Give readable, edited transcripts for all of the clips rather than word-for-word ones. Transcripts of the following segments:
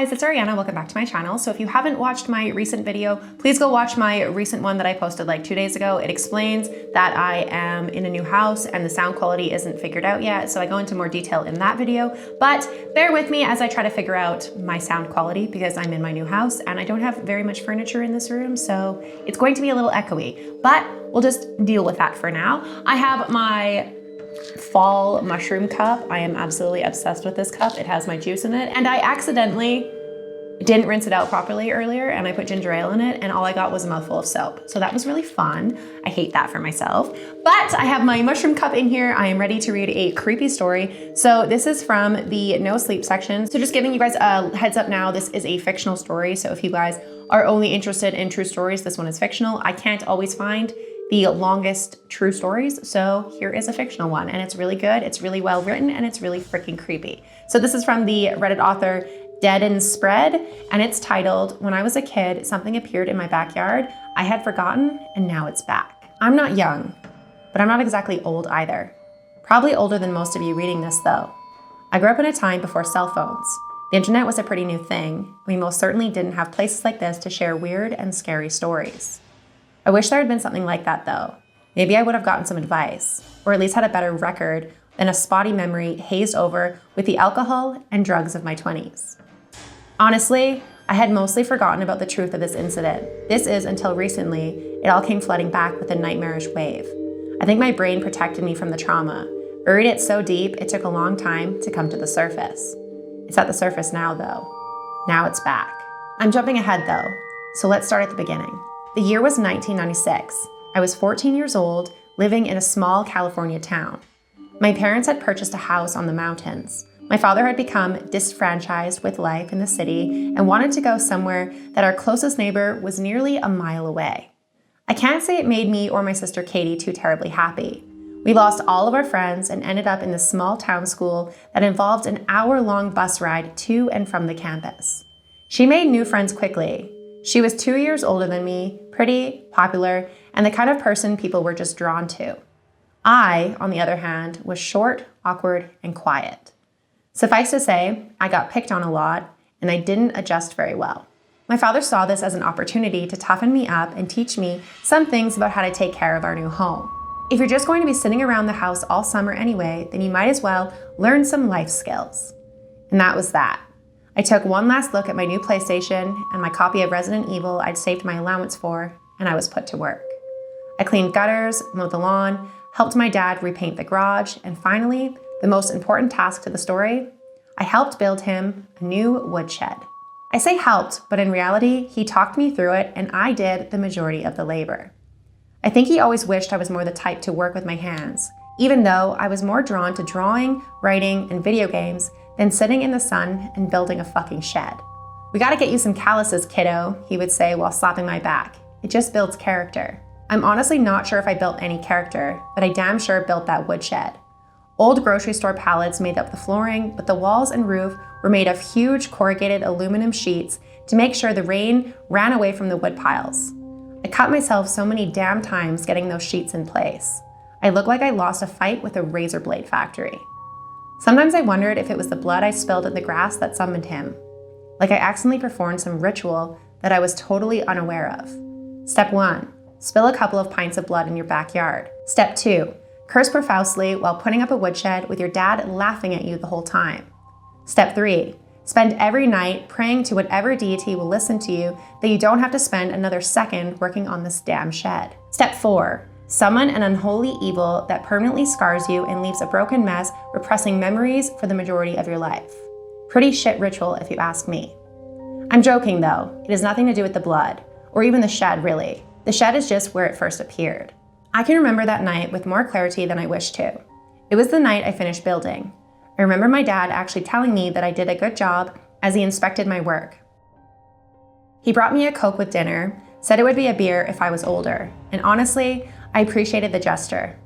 guys, it's Ariana. Welcome back to my channel. So if you haven't watched my recent video, please go watch my recent one that I posted like 2 days ago. It explains that I am in a new house and the sound quality isn't figured out yet. So I go into more detail in that video, but bear with me as I try to figure out my sound quality because I'm in my new house and I don't have very much furniture in this room. So it's going to be a little echoey, but we'll just deal with that for now. I have my fall mushroom cup. I am absolutely obsessed with this cup. It has my juice in it, and I accidentally didn't rinse it out properly earlier, and I put ginger ale in it, and all I got was a mouthful of soap. So that was really fun. I hate that for myself. But I have my mushroom cup in here. I am ready to read a creepy story. So this is from the no sleep section. So just giving you guys a heads up now, this is a fictional story. So if you guys are only interested in true stories, this one is fictional. I can't always find the longest true stories, so here is a fictional one, and it's really good, it's really well written, and it's really freaking creepy. So this is from the Reddit author Dead and Spread, and it's titled, "When I was a kid, something appeared in my backyard. I had forgotten, and now it's back." I'm not young, but I'm not exactly old either. Probably older than most of you reading this though. I grew up in a time before cell phones. The internet was a pretty new thing. We most certainly didn't have places like this to share weird and scary stories. I wish there had been something like that though. Maybe I would have gotten some advice, or at least had a better record than a spotty memory hazed over with the alcohol and drugs of my 20s. Honestly, I had mostly forgotten about the truth of this incident. This is until recently, it all came flooding back with a nightmarish wave. I think my brain protected me from the trauma, buried it so deep it took a long time to come to the surface. It's at the surface now though. Now it's back. I'm jumping ahead though, so let's start at the beginning. The year was 1996. I was 14 years old, living in a small California town. My parents had purchased a house on the mountains. My father had become disfranchised with life in the city and wanted to go somewhere that our closest neighbor was nearly a mile away. I can't say it made me or my sister Katie too terribly happy. We lost all of our friends and ended up in this small town school that involved an hour-long bus ride to and from the campus. She made new friends quickly. She was 2 years older than me, pretty, popular, and the kind of person people were just drawn to. I, on the other hand, was short, awkward, and quiet. Suffice to say, I got picked on a lot, and I didn't adjust very well. My father saw this as an opportunity to toughen me up and teach me some things about how to take care of our new home. If you're just going to be sitting around the house all summer anyway, then you might as well learn some life skills. And that was that. I took one last look at my new PlayStation and my copy of Resident Evil I'd saved my allowance for, and I was put to work. I cleaned gutters, mowed the lawn, helped my dad repaint the garage, and finally, the most important task to the story, I helped build him a new woodshed. I say helped, but in reality, he talked me through it and I did the majority of the labor. I think he always wished I was more the type to work with my hands, even though I was more drawn to drawing, writing, and video games than sitting in the sun and building a fucking shed. "We gotta get you some calluses, kiddo," he would say while slapping my back. "It just builds character." I'm honestly not sure if I built any character, but I damn sure built that woodshed. Old grocery store pallets made up the flooring, but the walls and roof were made of huge corrugated aluminum sheets to make sure the rain ran away from the wood piles. I cut myself so many damn times getting those sheets in place. I looked like I lost a fight with a razor blade factory. Sometimes I wondered if it was the blood I spilled in the grass that summoned him. Like I accidentally performed some ritual that I was totally unaware of. Step 1, spill a couple of pints of blood in your backyard. Step 2, curse profusely while putting up a woodshed with your dad laughing at you the whole time. Step 3, spend every night praying to whatever deity will listen to you that you don't have to spend another second working on this damn shed. Step 4, summon an unholy evil that permanently scars you and leaves a broken mess, repressing memories for the majority of your life. Pretty shit ritual if you ask me. I'm joking though, it has nothing to do with the blood, or even the shed really. The shed is just where it first appeared. I can remember that night with more clarity than I wish to. It was the night I finished building. I remember my dad actually telling me that I did a good job as he inspected my work. He brought me a Coke with dinner, said it would be a beer if I was older, and honestly, I appreciated the gesture.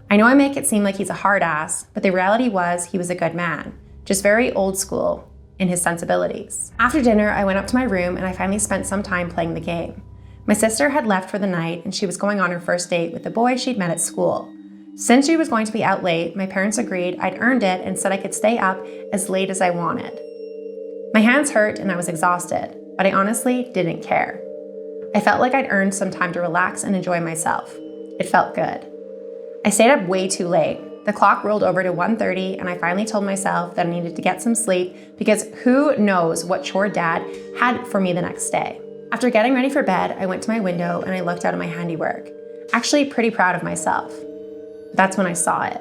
I know I make it seem like he's a hard ass, but the reality was he was a good man, just very old school in his sensibilities. After dinner, I went up to my room and I finally spent some time playing the game. My sister had left for the night and she was going on her first date with the boy she'd met at school. Since she was going to be out late, my parents agreed I'd earned it and said I could stay up as late as I wanted. My hands hurt and I was exhausted, but I honestly didn't care. I felt like I'd earned some time to relax and enjoy myself. It felt good. I stayed up way too late. The clock rolled over to 1:30 and I finally told myself that I needed to get some sleep because who knows what chore Dad had for me the next day. After getting ready for bed, I went to my window and I looked out at my handiwork. Actually pretty proud of myself. That's when I saw it.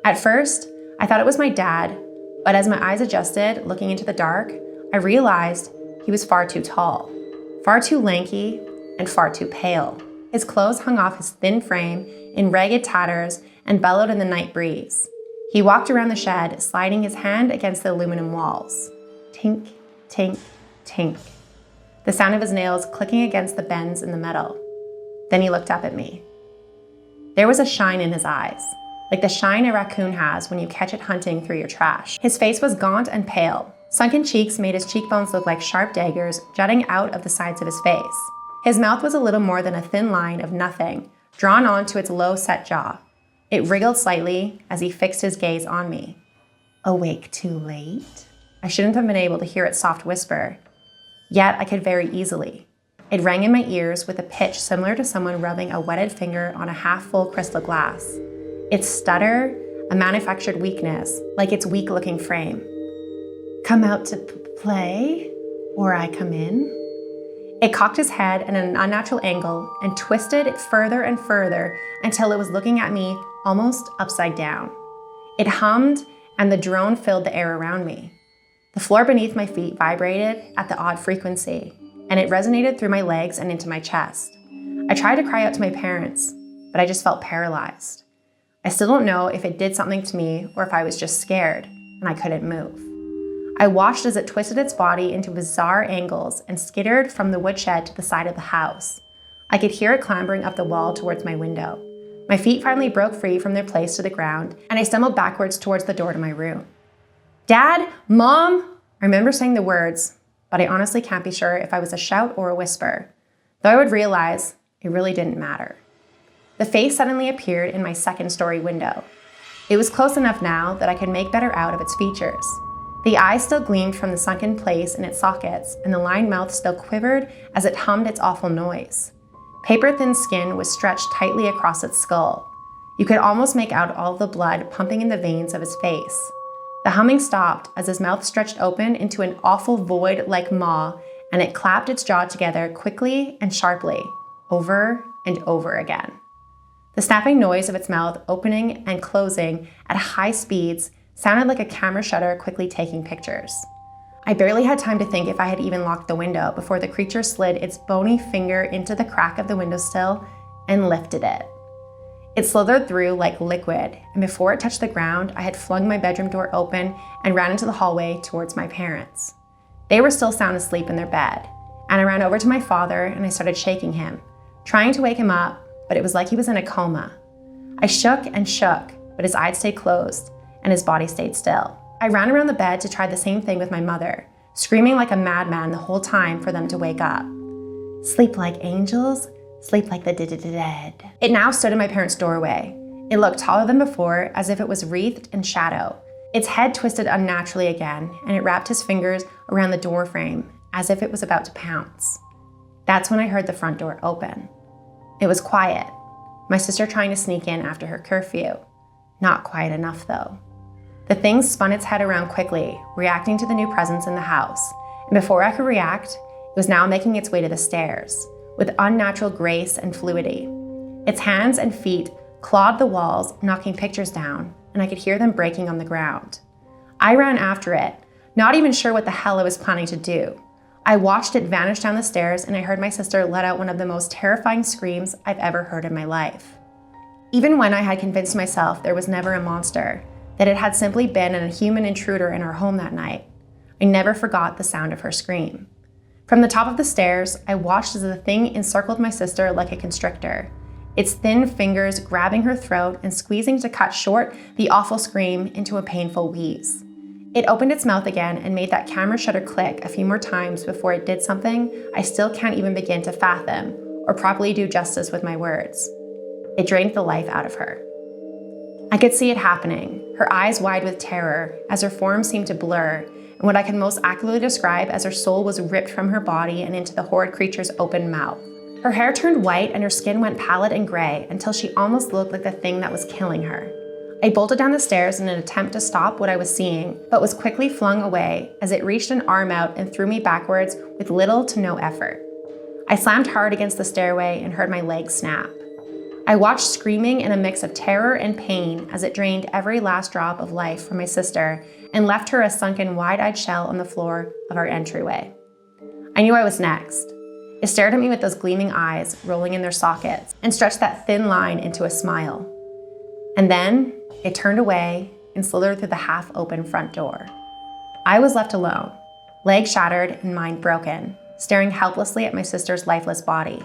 At first, I thought it was my dad, but as my eyes adjusted, looking into the dark, I realized he was far too tall, far too lanky, and far too pale. His clothes hung off his thin frame in ragged tatters and bellowed in the night breeze. He walked around the shed, sliding his hand against the aluminum walls. Tink, tink, tink. The sound of his nails clicking against the bends in the metal. Then he looked up at me. There was a shine in his eyes, like the shine a raccoon has when you catch it hunting through your trash. His face was gaunt and pale. Sunken cheeks made his cheekbones look like sharp daggers jutting out of the sides of his face. His mouth was a little more than a thin line of nothing, drawn onto its low-set jaw. It wriggled slightly as he fixed his gaze on me. Awake too late? I shouldn't have been able to hear its soft whisper. Yet I could very easily. It rang in my ears with a pitch similar to someone rubbing a wetted finger on a half-full crystal glass. Its stutter, a manufactured weakness, like its weak-looking frame. Come out to play, or I come in? It cocked his head at an unnatural angle and twisted it further and further until it was looking at me almost upside down. It hummed, and the drone filled the air around me. The floor beneath my feet vibrated at the odd frequency, and it resonated through my legs and into my chest. I tried to cry out to my parents, but I just felt paralyzed. I still don't know if it did something to me or if I was just scared and I couldn't move. I watched as it twisted its body into bizarre angles and skittered from the woodshed to the side of the house. I could hear it clambering up the wall towards my window. My feet finally broke free from their place to the ground, and I stumbled backwards towards the door to my room. Dad, Mom! I remember saying the words, but I honestly can't be sure if I was a shout or a whisper, though I would realize it really didn't matter. The face suddenly appeared in my second-story window. It was close enough now that I could make better out of its features. The eyes still gleamed from the sunken place in its sockets, and the lined mouth still quivered as it hummed its awful noise. Paper-thin skin was stretched tightly across its skull. You could almost make out all the blood pumping in the veins of his face. The humming stopped as his mouth stretched open into an awful void like maw, and it clapped its jaw together quickly and sharply, over and over again. The snapping noise of its mouth opening and closing at high speeds sounded like a camera shutter quickly taking pictures. I barely had time to think if I had even locked the window before the creature slid its bony finger into the crack of the windowsill and lifted it. It slithered through like liquid, and before it touched the ground, I had flung my bedroom door open and ran into the hallway towards my parents. They were still sound asleep in their bed, and I ran over to my father and I started shaking him, trying to wake him up, but it was like he was in a coma. I shook and shook, but his eyes stayed closed, and his body stayed still. I ran around the bed to try the same thing with my mother, screaming like a madman the whole time for them to wake up. Sleep like angels, sleep like the dead. It now stood in my parents' doorway. It looked taller than before, as if it was wreathed in shadow. Its head twisted unnaturally again, and it wrapped his fingers around the door frame, as if it was about to pounce. That's when I heard the front door open. It was quiet, my sister trying to sneak in after her curfew. Not quiet enough, though. The thing spun its head around quickly, reacting to the new presence in the house, and before I could react, it was now making its way to the stairs, with unnatural grace and fluidity. Its hands and feet clawed the walls, knocking pictures down, and I could hear them breaking on the ground. I ran after it, not even sure what the hell I was planning to do. I watched it vanish down the stairs, and I heard my sister let out one of the most terrifying screams I've ever heard in my life. Even when I had convinced myself there was never a monster, that it had simply been a human intruder in our home that night, I never forgot the sound of her scream. From the top of the stairs, I watched as the thing encircled my sister like a constrictor, its thin fingers grabbing her throat and squeezing to cut short the awful scream into a painful wheeze. It opened its mouth again and made that camera shutter click a few more times before it did something I still can't even begin to fathom or properly do justice with my words. It drained the life out of her. I could see it happening, her eyes wide with terror as her form seemed to blur, and and what I can most accurately describe as her soul was ripped from her body and into the horrid creature's open mouth. Her hair turned white and her skin went pallid and gray until she almost looked like the thing that was killing her. I bolted down the stairs in an attempt to stop what I was seeing, but was quickly flung away as it reached an arm out and threw me backwards with little to no effort. I slammed hard against the stairway and heard my leg snap. I watched screaming in a mix of terror and pain as it drained every last drop of life from my sister and left her a sunken, wide-eyed shell on the floor of our entryway. I knew I was next. It stared at me with those gleaming eyes rolling in their sockets and stretched that thin line into a smile. And then it turned away and slithered through the half-open front door. I was left alone, leg shattered and mind broken, staring helplessly at my sister's lifeless body.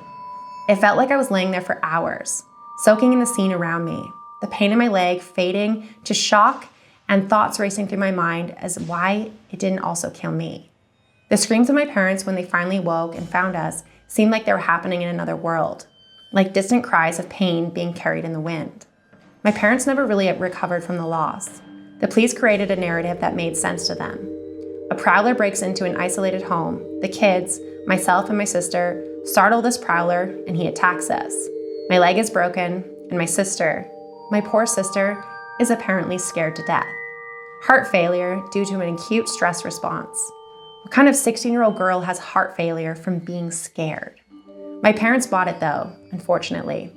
It felt like I was laying there for hours, soaking in the scene around me, the pain in my leg fading to shock and thoughts racing through my mind as why it didn't also kill me. The screams of my parents when they finally woke and found us seemed like they were happening in another world, like distant cries of pain being carried in the wind. My parents never really recovered from the loss. The police created a narrative that made sense to them. A prowler breaks into an isolated home. The kids, myself and my sister, startle this prowler and he attacks us. My leg is broken and my poor sister, is apparently scared to death. Heart failure due to an acute stress response. What kind of 16-year-old girl has heart failure from being scared? My parents bought it though, unfortunately.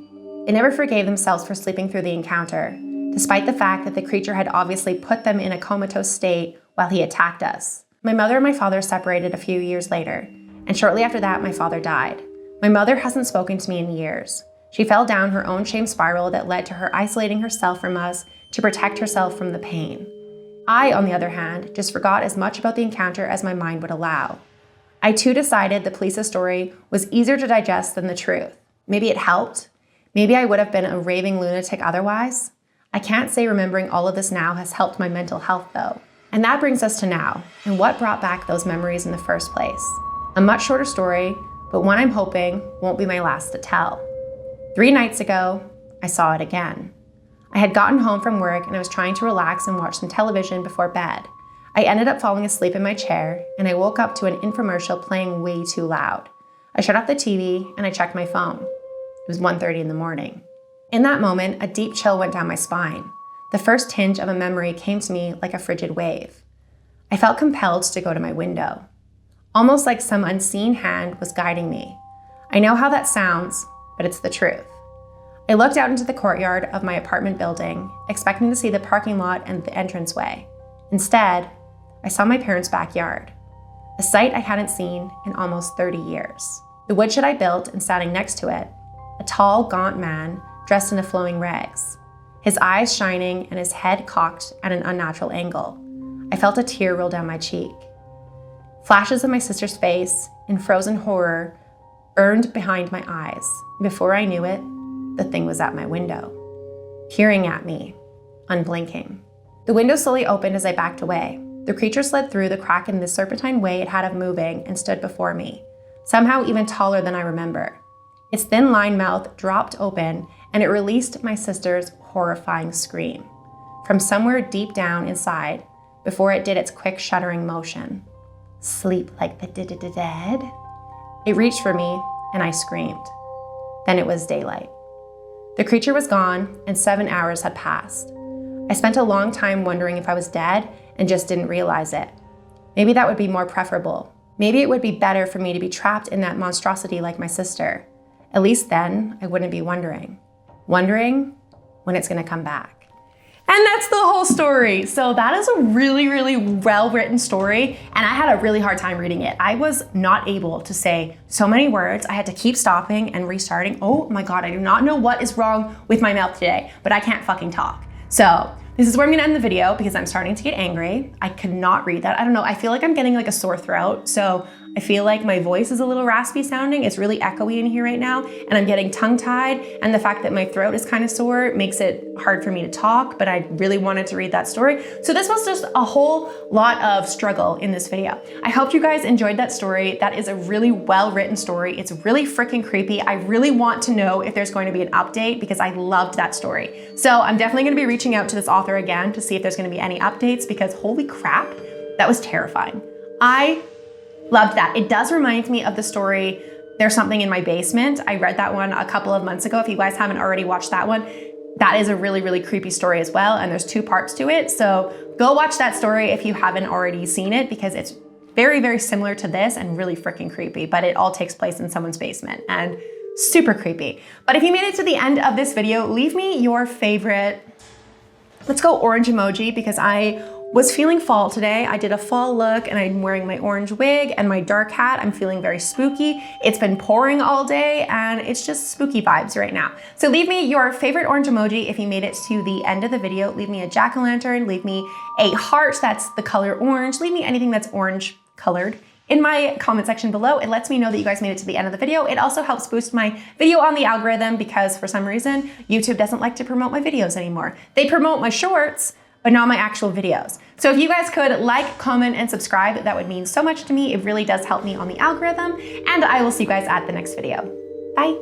They never forgave themselves for sleeping through the encounter, despite the fact that the creature had obviously put them in a comatose state while he attacked us. My mother and my father separated a few years later, and shortly after that, my father died. My mother hasn't spoken to me in years. She fell down her own shame spiral that led to her isolating herself from us to protect herself from the pain. I, on the other hand, just forgot as much about the encounter as my mind would allow. I too decided the police's story was easier to digest than the truth. Maybe it helped. Maybe I would have been a raving lunatic otherwise. I can't say remembering all of this now has helped my mental health though. And that brings us to now, and what brought back those memories in the first place. A much shorter story, but one I'm hoping won't be my last to tell. 3 nights ago, I saw it again. I had gotten home from work and I was trying to relax and watch some television before bed. I ended up falling asleep in my chair and I woke up to an infomercial playing way too loud. I shut off the TV and I checked my phone. It was 1:30 in the morning. In that moment, a deep chill went down my spine. The first tinge of a memory came to me like a frigid wave. I felt compelled to go to my window, almost like some unseen hand was guiding me. I know how that sounds, but it's the truth. I looked out into the courtyard of my apartment building, expecting to see the parking lot and the entranceway. Instead, I saw my parents' backyard, a sight I hadn't seen in almost 30 years. The woodshed I built and standing next to it, a tall, gaunt man dressed in a flowing rags, his eyes shining and his head cocked at an unnatural angle. I felt a tear roll down my cheek. Flashes of my sister's face in frozen horror burned behind my eyes. Before I knew it, the thing was at my window, peering at me, unblinking. The window slowly opened as I backed away. The creature slid through the crack in the serpentine way it had of moving and stood before me, somehow even taller than I remember. Its thin lined mouth dropped open and it released my sister's horrifying scream from somewhere deep down inside before it did its quick shuddering motion. Sleep like the dead. It reached for me and I screamed. Then it was daylight. The creature was gone and 7 hours had passed. I spent a long time wondering if I was dead and just didn't realize it. Maybe that would be more preferable. Maybe it would be better for me to be trapped in that monstrosity like my sister. At least then I wouldn't be wondering when it's gonna come back. And that's the whole story. So that is a really, really well-written story, and I had a really hard time reading it. I was not able to say so many words. I had to keep stopping and restarting. Oh my God, I do not know what is wrong with my mouth today, but I can't fucking talk. So this is where I'm gonna end the video because I'm starting to get angry. I could not read that. I don't know, I feel like I'm getting like a sore throat. So I feel like my voice is a little raspy sounding. It's really echoey in here right now, and I'm getting tongue-tied, and the fact that my throat is kind of sore makes it hard for me to talk, but I really wanted to read that story. So this was just a whole lot of struggle in this video. I hope you guys enjoyed that story. That is a really well-written story. It's really freaking creepy. I really want to know if there's going to be an update because I loved that story. So I'm definitely gonna be reaching out to this author again to see if there's gonna be any updates because holy crap, That was terrifying. I loved that. It does remind me of the story, There's Something in My Basement. I read that one a couple of months ago. If you guys haven't already watched that one, that is a really, really creepy story as well. And there's 2 parts to it. So go watch that story if you haven't already seen it, because it's very, very similar to this and really freaking creepy, but it all takes place in someone's basement and super creepy. But if you made it to the end of this video, leave me your favorite, let's go orange emoji, because I was feeling fall today. I did a fall look and I'm wearing my orange wig and my dark hat. I'm feeling very spooky. It's been pouring all day and it's just spooky vibes right now. So leave me your favorite orange emoji if you made it to the end of the video. Leave me a jack-o'-lantern, leave me a heart that's the color orange, leave me anything that's orange colored in my comment section below. It lets me know that you guys made it to the end of the video. It also helps boost my video on the algorithm, because for some reason, YouTube doesn't like to promote my videos anymore. They promote my shorts, but not my actual videos. So if you guys could like, comment, and subscribe, that would mean so much to me. It really does help me on the algorithm, and I will see you guys at the next video. Bye.